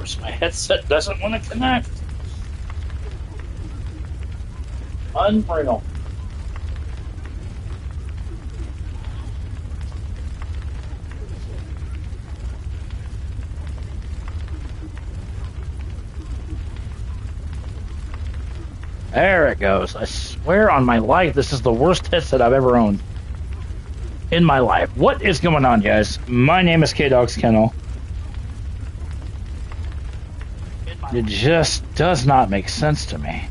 course, my headset doesn't want to connect. Unreal. There it goes. I swear on my life, this is the worst headset I've ever owned in my life. What is going on, guys? My name is K-Dog's Kennel. It just does not make sense to me.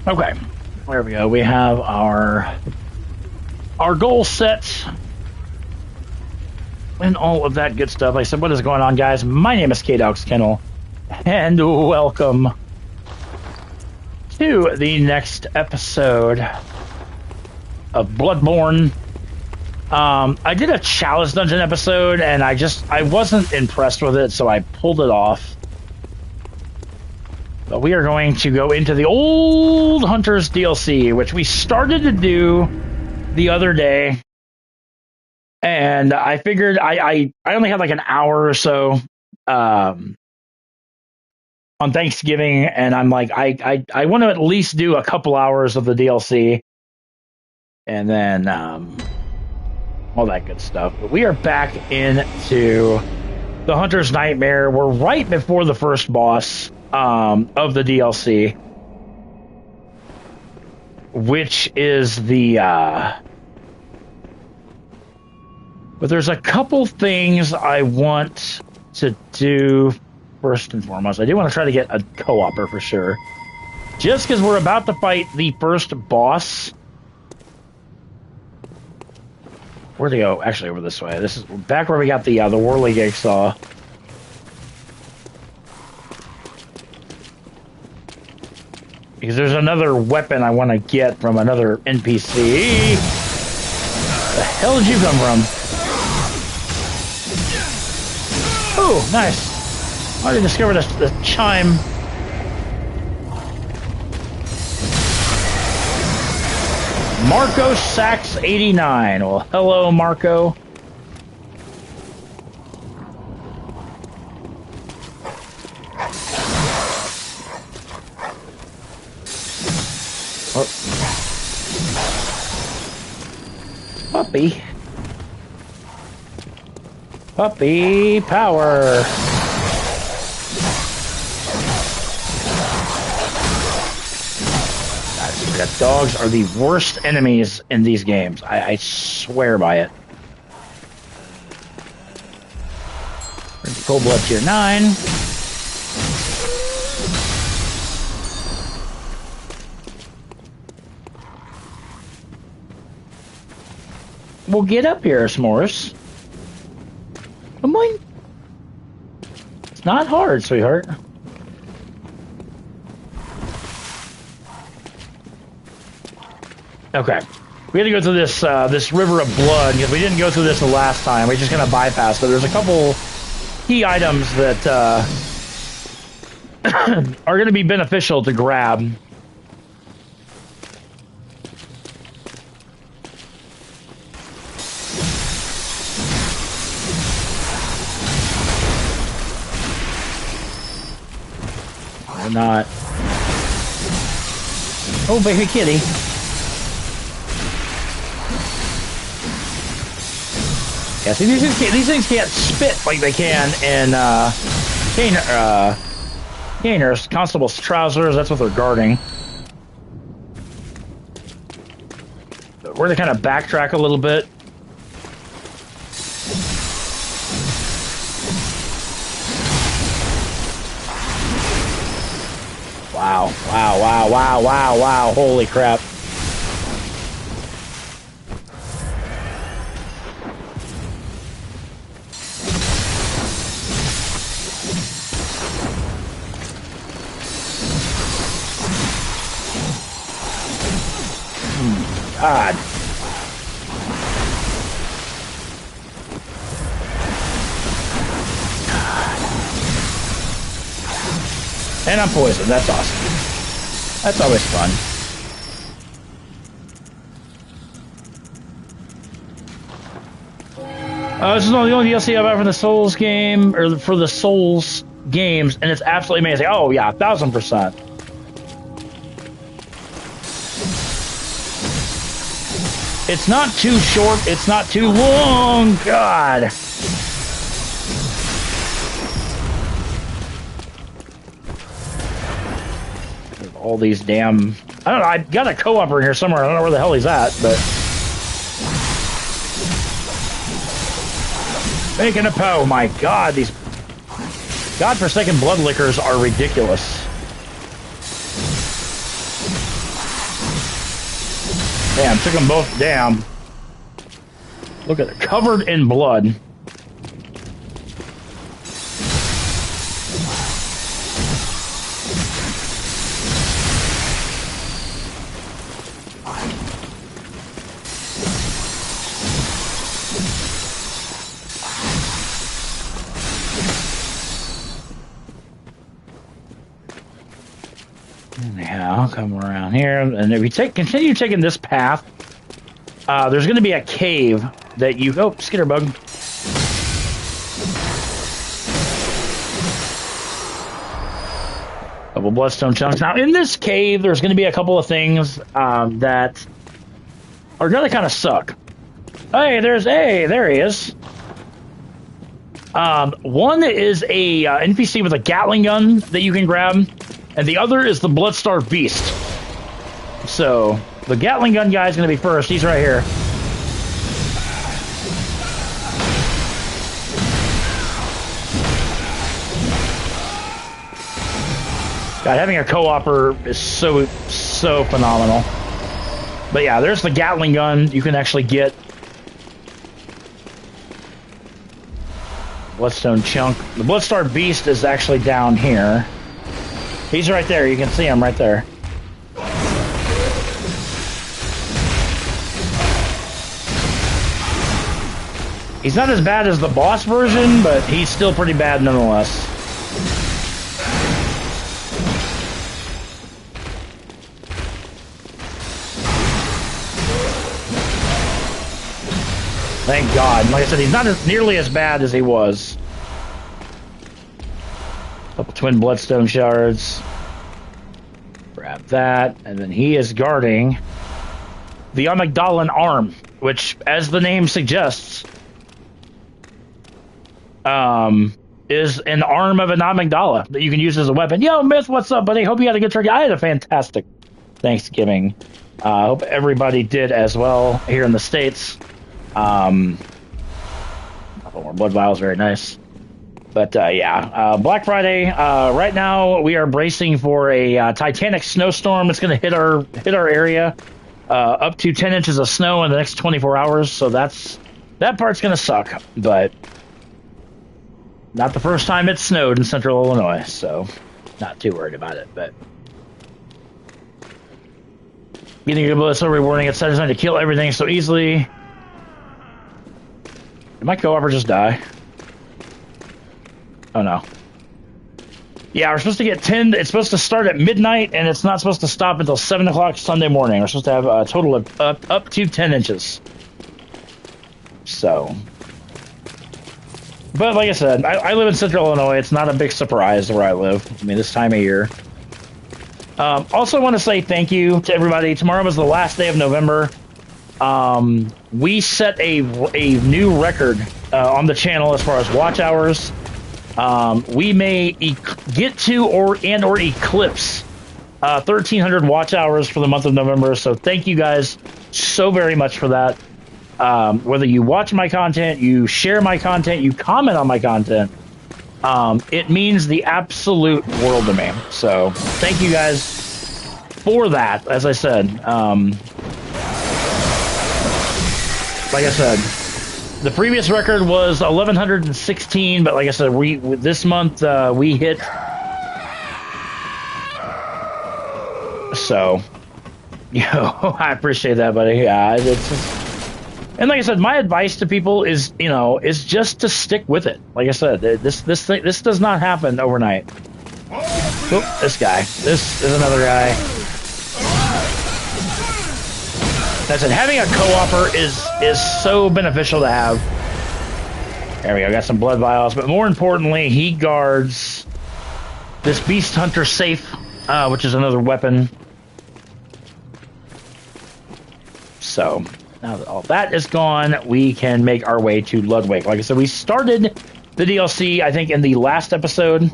Okay, there we go. We have our goal set and all of that good stuff. Like I said, what is going on, guys? My name is K-Dog's Kennel, and welcome to the next episode of Bloodborne. I did a challenge dungeon episode, and I wasn't impressed with it, so I pulled it off. But we are going to go into the Old Hunters DLC, which we started to do the other day. And I figured I only had like an hour or so on Thanksgiving, and I'm like, I want to at least do a couple hours of the DLC. And then all that good stuff. But we are back into the Hunter's Nightmare. We're right before the first boss of the DLC, which is the but there's a couple things I want to do. First and foremost, I do want to try to get a co-opper for sure, just because we're about to fight the first boss. Where'd they go? Actually, over this way. This is back where we got the whirligig saw. Because there's another weapon I want to get from another NPC. Where the hell did you come from? Oh, nice. I already discovered the chime. Marco Sachs 89. Well, hello, Marco. Puppy. Puppy power. God, dogs are the worst enemies in these games. I swear by it. Cold Blood Tier 9. Well, get up here, S'mores. Come on. It's not hard, sweetheart. Okay. We had to go through this this river of blood because we didn't go through this the last time. We're just going to bypass it. There's a couple key items that are going to be beneficial to grab. Or not. Oh, baby kitty. Yeah, see, these things can't spit like they can in Kaner's Constable's trousers. That's what they're guarding. We're going to kind of backtrack a little bit. Wow, wow, wow, wow, wow, wow. Holy crap. God. And I'm poisoned. That's awesome. That's always fun. This is the only DLC I've ever for the Souls game, or for the Souls games, and it's absolutely amazing. Oh yeah, 1000%. It's not too short. It's not too long. God. All these damn... I don't know. I got a co-op in here somewhere. I don't know where the hell he's at, but... Making a po. My God, these godforsaken blood lickers are ridiculous. Damn, took them both down. Look at it, covered in blood. Anyhow, come around here, and if you continue taking this path, there's going to be a cave that you... Oh, skitterbug. Couple bloodstone chunks. Now, in this cave, there's going to be a couple of things that are going to kind of suck. Hey, there he is. One is a NPC with a Gatling gun that you can grab. And the other is the Bloodstar Beast. So, the Gatling gun guy is going to be first. He's right here. God, having a co-opper is so phenomenal. But yeah, there's the Gatling gun. You can actually get Bloodstone Chunk. The Bloodstar Beast is actually down here. He's right there. You can see him right there. He's not as bad as the boss version, but he's still pretty bad nonetheless. Thank God. Like I said, he's not nearly as bad as he was. Couple twin bloodstone shards. Grab that, and then he is guarding the Amygdalan arm, which, as the name suggests, is an arm of an amygdala that you can use as a weapon. Yo, Myth, what's up, buddy? Hope you had a good turkey. I had a fantastic Thanksgiving. Hope everybody did as well here in the States. More blood vials, very nice. But yeah, Black Friday. Right now, we are bracing for a Titanic snowstorm. It's going to hit our area, up to 10 inches of snow in the next 24 hours. So that part's going to suck. But not the first time it snowed in Central Illinois, so not too worried about it. But getting a bullet so rewarding. It's designed to kill everything so easily. Did my co-opper just die? Oh no. Yeah, we're supposed to get 10. It's supposed to start at midnight, and it's not supposed to stop until 7 o'clock Sunday morning. We're supposed to have a total of up to 10 inches. So. But like I said, I live in Central Illinois. It's not a big surprise where I live. I mean, this time of year. Also want to say thank you to everybody. Tomorrow was the last day of November. We set a new record on the channel as far as watch hours. We may get to or eclipse 1,300 watch hours for the month of November. So thank you guys so very much for that. Whether you watch my content, you share my content, you comment on my content, it means the absolute world to me. So thank you guys for that. As I said, like I said, the previous record was 1,116, but like I said, this month we hit. So, I appreciate that, buddy. Yeah, and like I said, my advice to people is, is just to stick with it. Like I said, this does not happen overnight. Oh, this guy. This is another guy. That's it. Having a co-opper is so beneficial to have. There we go. Got some blood vials, but more importantly, he guards this beast hunter safe, which is another weapon. So now that all that is gone, we can make our way to Ludwig. Like I said, we started the DLC, I think, in the last episode.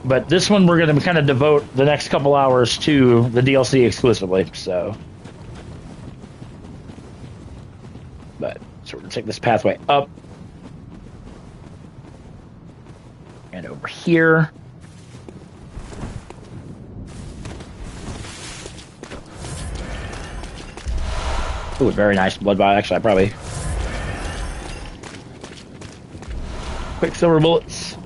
But this one, we're going to kind of devote the next couple hours to the DLC exclusively. So we're going to take this pathway up. And over here. Ooh, very nice blood vial. Actually, I probably... Quicksilver bullets.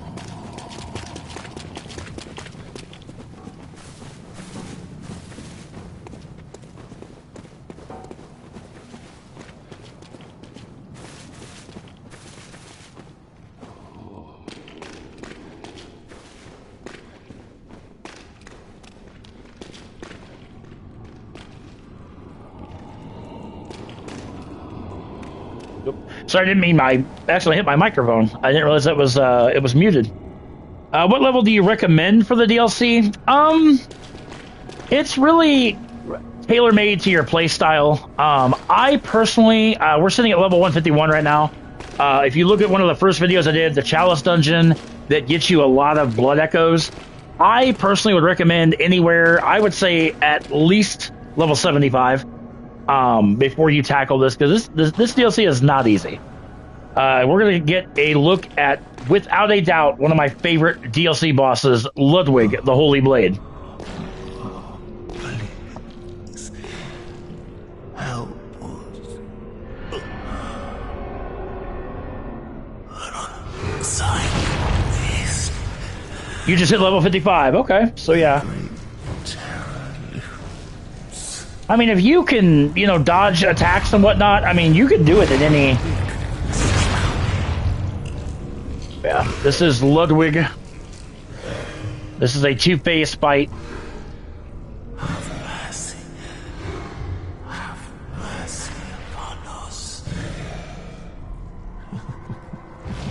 Sorry, I didn't mean actually hit my microphone. I didn't realize that it was muted. What level do you recommend for the DLC? It's really tailor-made to your playstyle. I personally, we're sitting at level 151 right now. If you look at one of the first videos I did, the Chalice Dungeon, that gets you a lot of blood echoes. I personally would recommend anywhere, I would say at least level 75. Before you tackle this, because this DLC is not easy. We're going to get a look at, without a doubt, one of my favorite DLC bosses, Ludwig, the Holy Blade. Please, help us. You just hit level 55. Okay, so yeah. I mean, if you can, dodge attacks and whatnot, I mean, you could do it at any... Yeah, this is Ludwig. This is a two-faced fight. Have mercy. Have mercy upon us.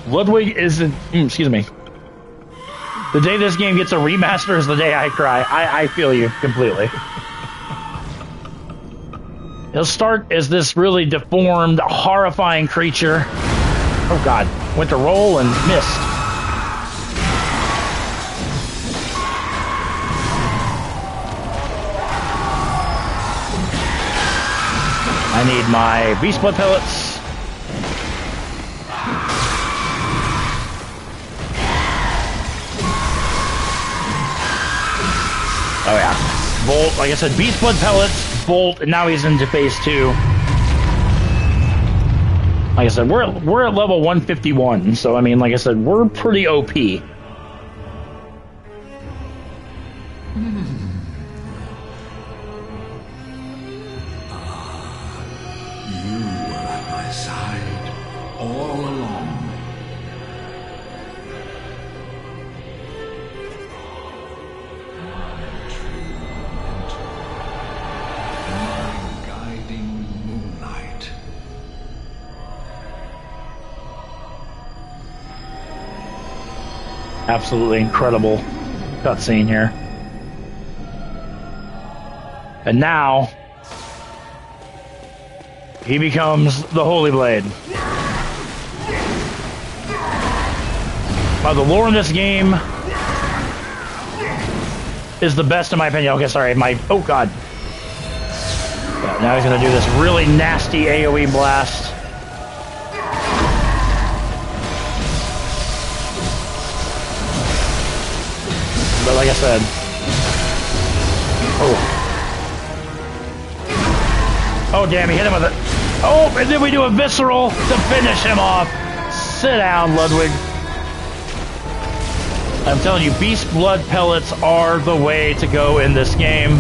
Ludwig is... excuse me. The day this game gets a remaster is the day I cry. I feel you completely. He'll start as this really deformed, horrifying creature. Oh god, went to roll and missed. I need my beast blood pellets. Oh yeah, Bolt, like I said, beast blood pellets. Bolt, and now he's into phase 2. Like I said, we're at level 151, so I mean, like I said, we're pretty OP. You were at my side all along. Absolutely incredible cutscene here. And now he becomes the Holy Blade. The lore in this game is the best in my opinion. Okay, sorry, oh god. Yeah, now he's gonna do this really nasty AoE blast. But like I said, oh damn, he hit him with it. Oh, and then we do a visceral to finish him off. Sit down, Ludwig. I'm telling you, beast blood pellets are the way to go in this game.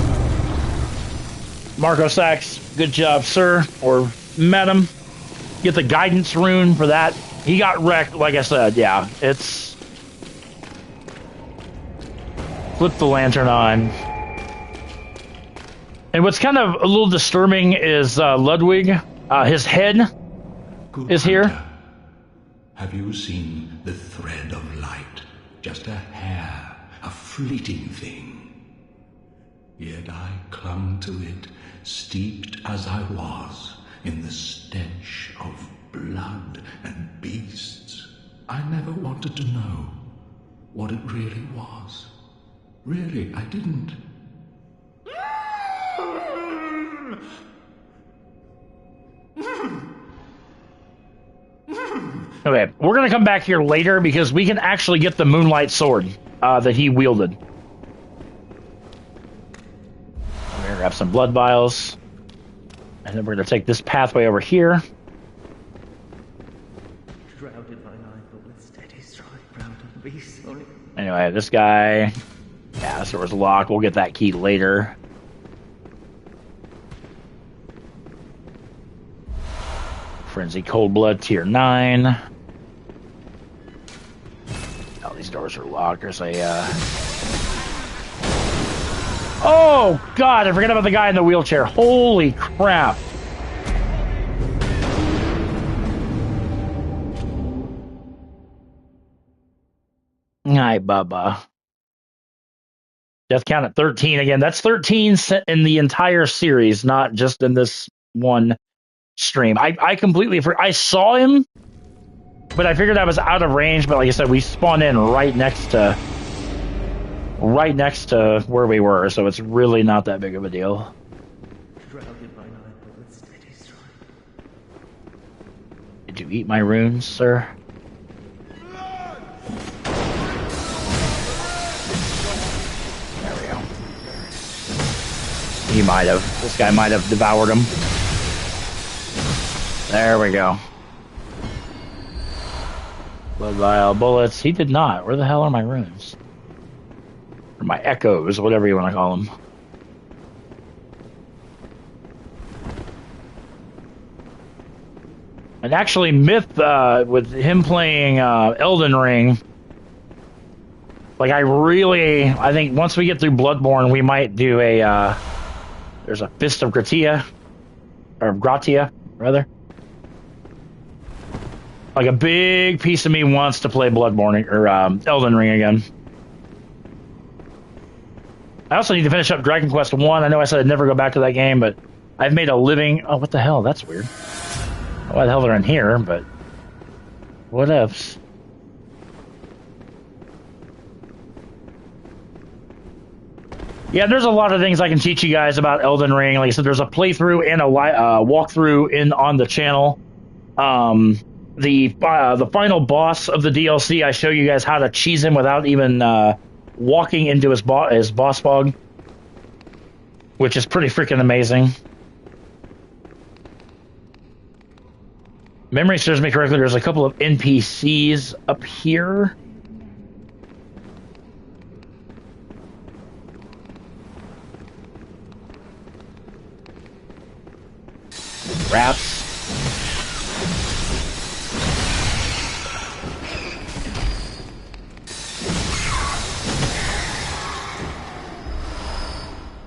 Marco Sachs, good job, sir, or madam. Get the guidance rune for that. He got wrecked, like I said. Yeah, it's Flip the lantern on. And what's kind of a little disturbing is Ludwig. His head Good is here. hunter, have you seen the thread of light? Just a hair, a fleeting thing. Yet I clung to it, steeped as I was in the stench of blood and beasts. I never wanted to know what it really was. Really, I didn't. Okay, we're going to come back here later because we can actually get the Moonlight Sword that he wielded. We're going to grab some blood vials. And then we're going to take this pathway over here. Shrouded by night, but with steady stride, round on beast only. Anyway, this guy... Yeah, this door's locked. We'll get that key later. Frenzy Cold Blood Tier 9. Oh, these doors are locked. There's a... Oh, God! I forgot about the guy in the wheelchair. Holy crap. Hi, Bubba. Death count at 13 again. That's 13 in the entire series, not just in this one stream. I completely I saw him, but I figured I was out of range. But like I said, we spawned in right next to where we were, so it's really not that big of a deal. Shrouded by night, but with steady stride. Did you eat my runes, sir? There we go. He might have. This guy might have devoured him. There we go. Blood vial, bullets. He did not. Where the hell are my runes? Or my echoes, whatever you want to call them. And actually, Myth, with him playing Elden Ring, like I think once we get through Bloodborne, we might do a, there's a Fist of Gratia, or Gratia, rather. Like a big piece of me wants to play Bloodborne, or Elden Ring again. I also need to finish up Dragon Quest 1. I know I said I'd never go back to that game, but I've made a living... Oh, what the hell? That's weird. Why the hell they're in here, but... What ifs? Yeah, there's a lot of things I can teach you guys about Elden Ring. Like I said, there's a playthrough and a walkthrough on the channel. The final boss of the DLC, I show you guys how to cheese him without even walking into his boss fog, which is pretty freaking amazing. Memory serves me correctly, there's a couple of NPCs up here. Rats.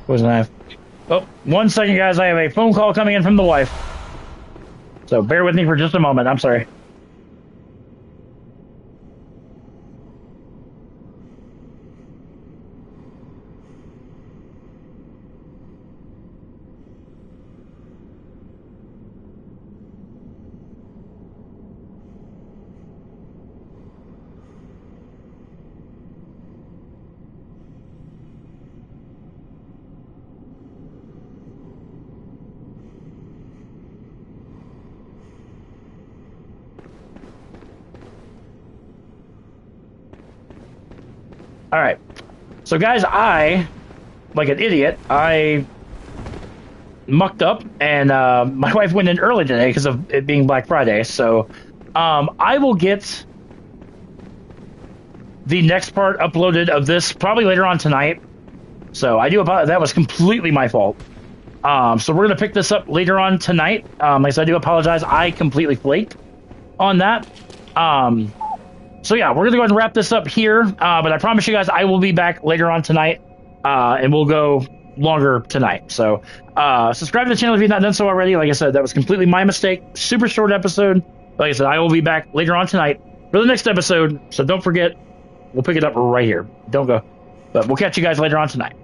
Wasn't I? Oh, 1 second, guys. I have a phone call coming in from the wife. So bear with me for just a moment. I'm sorry. All right. So, guys, like an idiot, I mucked up, and my wife went in early today because of it being Black Friday. So, I will get the next part uploaded of this probably later on tonight. So, I do apologize. That was completely my fault. So, we're going to pick this up later on tonight. Like I said, I do apologize. I completely flaked on that. So yeah, we're gonna go ahead and wrap this up here. But I promise you guys, I will be back later on tonight, and we'll go longer tonight. So subscribe to the channel if you've not done so already. Like I said, that was completely my mistake. Super short episode. Like I said, I will be back later on tonight for the next episode. So don't forget, we'll pick it up right here. Don't go. But we'll catch you guys later on tonight.